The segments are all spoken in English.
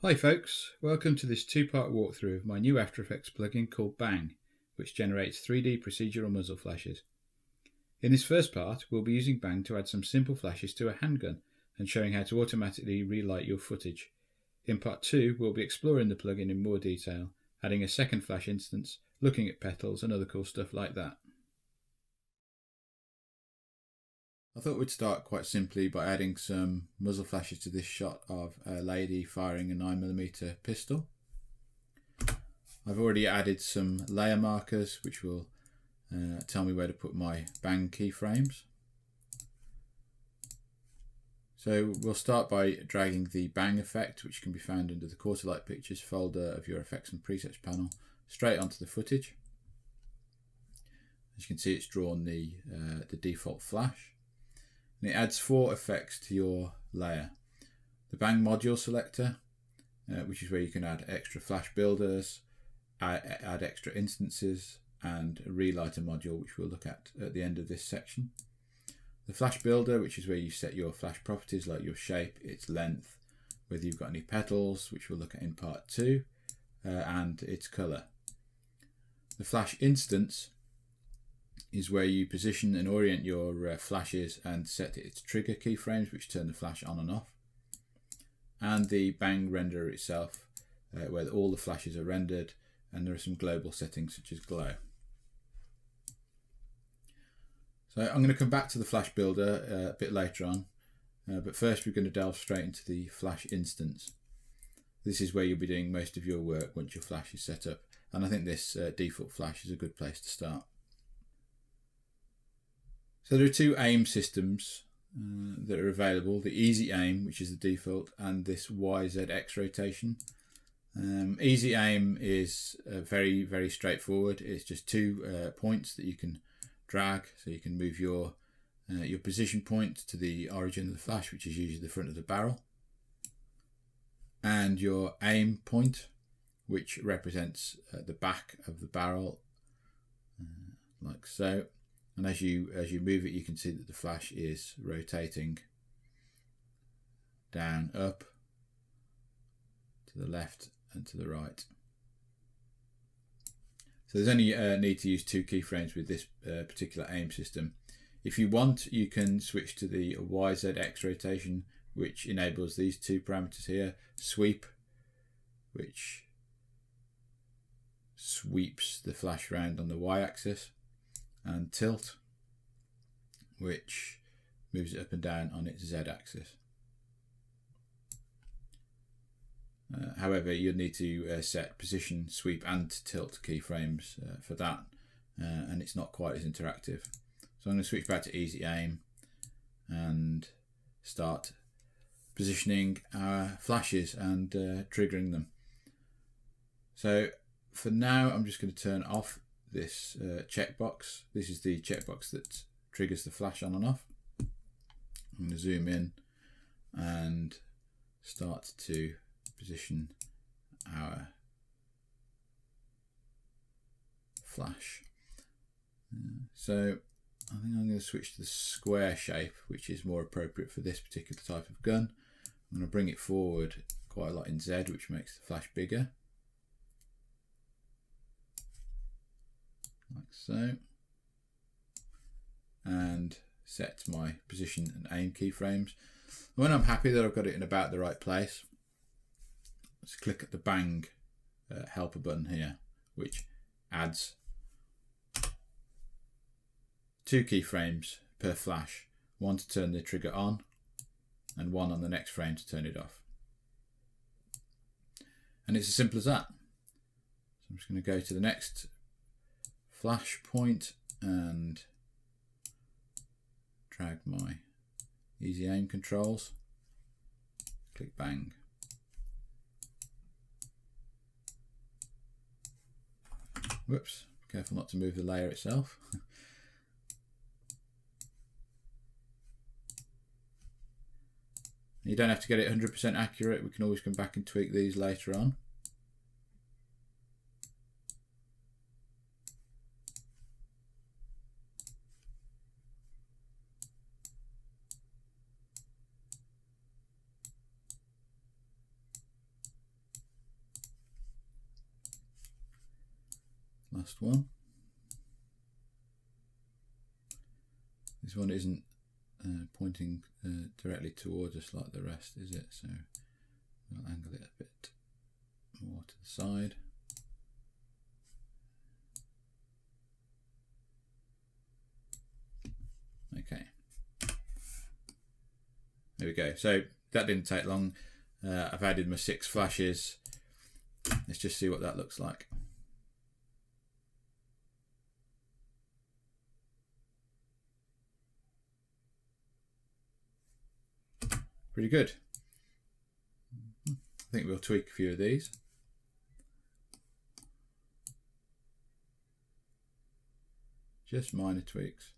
Hi folks, welcome to this two-part walkthrough of my new After Effects plugin called Bang, which generates 3D procedural muzzle flashes. In this first part, we'll be using Bang to add some simple flashes to a handgun and showing how to automatically relight your footage. In part 2, we'll be exploring the plugin in more detail, adding a second flash instance, looking at petals and other cool stuff like that. I thought we'd start quite simply by adding some muzzle flashes to this shot of a lady firing a 9mm pistol. I've already added some layer markers which will tell me where to put my Bang keyframes. So we'll start by dragging the Bang effect, which can be found under the Quarterlight Pictures folder of your Effects and Presets panel, straight onto the footage. As you can see, it's drawn the default flash. And it adds 4 effects to your layer. The Bang module selector, which is where you can add extra flash builders, add extra instances, and a relighter module, which we'll look at the end of this section. The flash builder, which is where you set your flash properties like your shape, its length, whether you've got any petals, which we'll look at in part 2, and its color. The flash instance is where you position and orient your flashes and set its trigger keyframes, which turn the flash on and off. And the Bang renderer itself, where all the flashes are rendered, and there are some global settings such as glow. So I'm going to come back to the flash builder a bit later on, but first we're going to delve straight into the flash instance. This is where you'll be doing most of your work once your flash is set up, and I think this default flash is a good place to start. So there are 2 aim systems that are available, the Easy Aim, which is the default, and this YZX rotation. Easy Aim is very, very straightforward. It's just 2 points that you can drag, so you can move your position point to the origin of the flash, which is usually the front of the barrel, and your aim point, which represents the back of the barrel, like so. And as you move it, you can see that the flash is rotating down, up, to the left and to the right. So there's only need to use 2 keyframes with this particular aim system. If you want, you can switch to the YZX rotation, which enables these 2 parameters here. Sweep, which sweeps the flash round on the Y-axis, and tilt, which moves it up and down on its Z-axis. However, you'll need to set position, sweep and tilt keyframes for that, and it's not quite as interactive. So I'm going to switch back to Easy Aim and start positioning our flashes and triggering them. So for now, I'm just going to turn off this checkbox. This is the checkbox that triggers the flash on and off. I'm going to zoom in and start to position our flash. So I think I'm going to switch to the square shape, which is more appropriate for this particular type of gun. I'm going to bring it forward quite a lot in Z, which makes the flash bigger, like so, and set my position and aim keyframes. When I'm happy that I've got it in about the right place, let's click at the Bang helper button here, which adds 2 keyframes per flash, 1 to turn the trigger on and 1 on the next frame to turn it off. And it's as simple as that. So I'm just going to go to the next flash point and drag my Easy Aim controls, click Bang. Whoops, careful not to move the layer itself. You don't have to get it 100% accurate, we can always come back and tweak these later on. last one. This one isn't pointing directly towards us like the rest, is it? So we'll angle it a bit more to the side. Okay. There we go. So that didn't take long. I've added my 6 flashes. Let's just see what that looks like. Pretty good. I think we'll tweak a few of these. Just minor tweaks.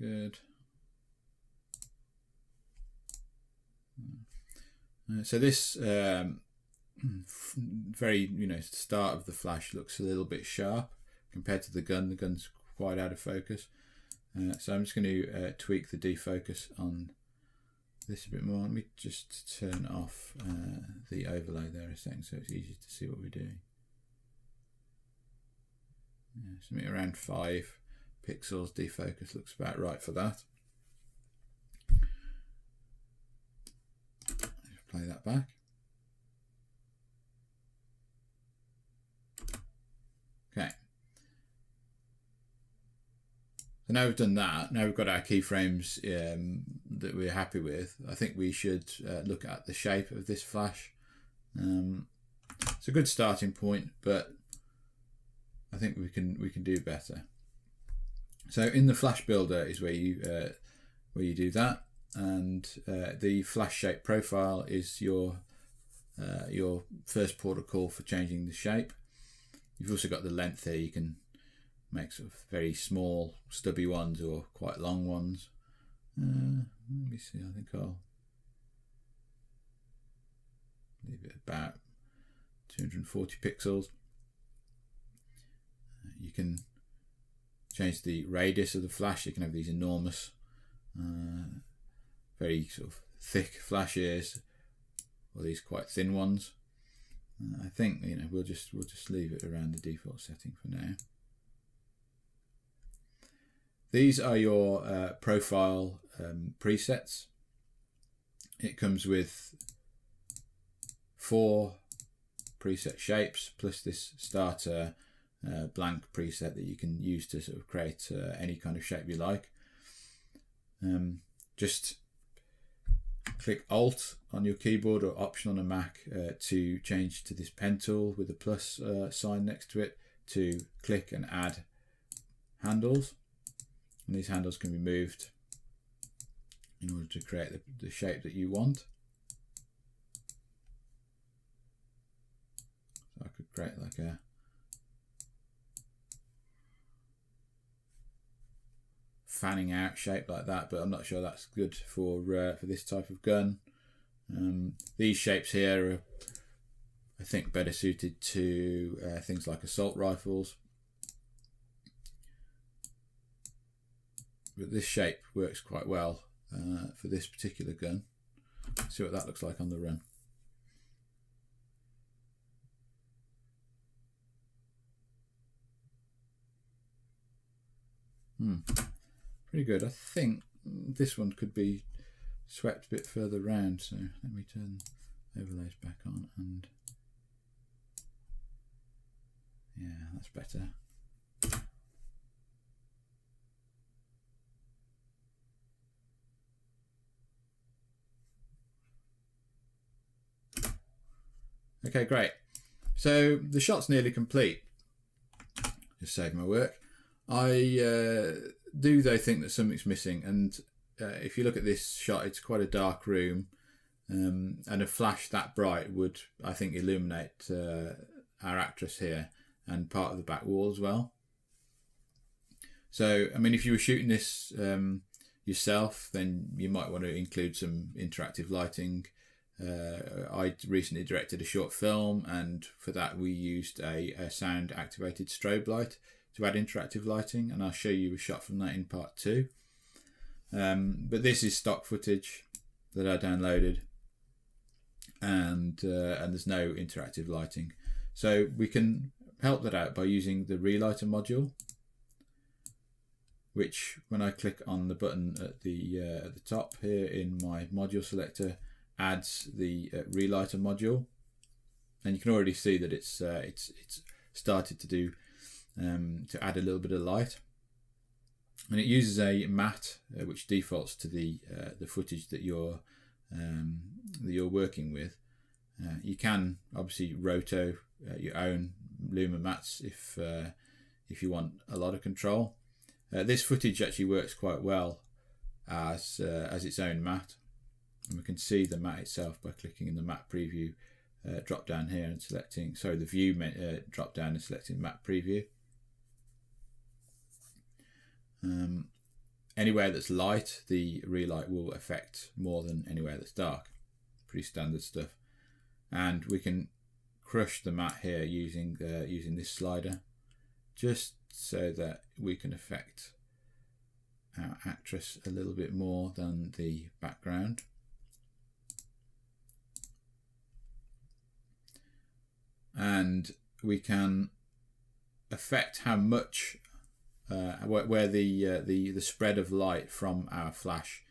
Looking good. So this very, start of the flash looks a little bit sharp compared to the gun. The gun's quite out of focus. So I'm just going to tweak the defocus on this a bit more. Let me just turn off the overlay there a second so it's easy to see what we're doing. Yeah, something around 5 pixels defocus looks about right for that. Just play that back. Okay. So now we've done that, now we've got our keyframes that we're happy with, I think we should look at the shape of this flash. It's a good starting point, but I think we can do better. So in the flash builder is where you do that, and the flash shape profile is your first port of call for changing the shape. You've also got the length here. You can make sort of very small stubby ones or quite long ones. Let me see, I think I'll leave it about 240 pixels. You can change the radius of the flash. You can have these enormous, very sort of thick flashes, or these quite thin ones. I think we'll just leave it around the default setting for now. These are your profile presets. It comes with 4 preset shapes plus this starter blank preset that you can use to sort of create any kind of shape you like. Just click Alt on your keyboard or Option on a Mac to change to this pen tool with a plus sign next to it to click and add handles. And these handles can be moved in order to create the shape that you want. So I could create like a fanning out shape like that, but I'm not sure that's good for this type of gun. These shapes here are, I think, better suited to things like assault rifles. But this shape works quite well for this particular gun. Let's see what that looks like on the run. Pretty good. I think this one could be swept a bit further round, so let me turn overlays back on, and yeah, that's better. Okay, great. So the shot's nearly complete. Just saved my work. I do though think that something's missing, and if you look at this shot, it's quite a dark room, and a flash that bright would, I think, illuminate our actress here and part of the back wall as well. So, I mean, if you were shooting this yourself, then you might want to include some interactive lighting. I recently directed a short film, and for that we used a sound activated strobe light to add interactive lighting, and I'll show you a shot from that in part 2. But this is stock footage that I downloaded, and there's no interactive lighting. So we can help that out by using the Relighter module, which when I click on the button at the top here in my module selector, adds the Relighter module, and you can already see that it's started to do to add a little bit of light, and it uses a matte which defaults to the footage that you're working with. You can obviously roto your own Luma mattes if you want a lot of control. This footage actually works quite well as its own matte, and we can see the matte itself by clicking in the matte preview drop down here and selecting, sorry, the view drop down and selecting matte preview. Anywhere that's light, the relight will affect more than anywhere that's dark. Pretty standard stuff. And we can crush the matte here using this slider, just so that we can affect our actress a little bit more than the background. And we can affect how much where the spread of light from our flash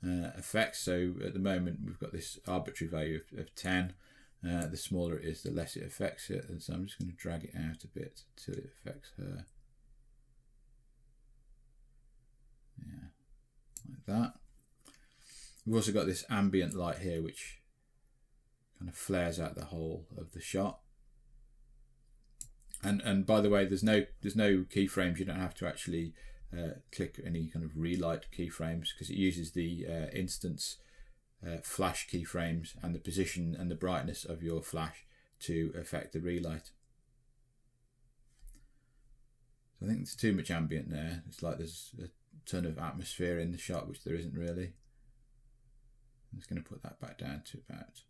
affects. So at the moment we've got this arbitrary value of 10. The smaller it is, the less it affects it, and so I'm just going to drag it out a bit till it affects her. Yeah, like that. We've also got this ambient light here, which kind of flares out the whole of the shot. And by the way, there's no keyframes. You don't have to actually click any kind of relight keyframes, because it uses the instance flash keyframes and the position and the brightness of your flash to affect the relight. So I think there's too much ambient there. It's like there's a ton of atmosphere in the shot, which there isn't really. I'm just going to put that back down to about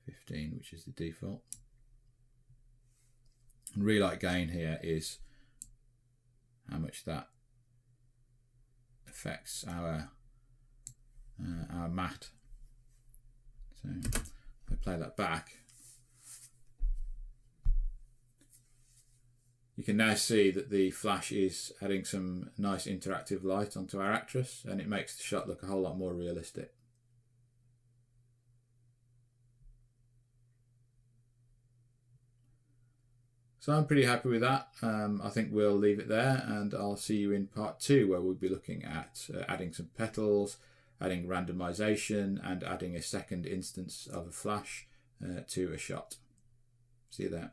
15, which is the default. And relight gain here is how much that affects our matte. So if I play that back, you can now see that the flash is adding some nice interactive light onto our actress, and it makes the shot look a whole lot more realistic. So I'm pretty happy with that. I think we'll leave it there, and I'll see you in part 2, where we'll be looking at adding some petals, adding randomization, and adding a second instance of a flash to a shot. See you there.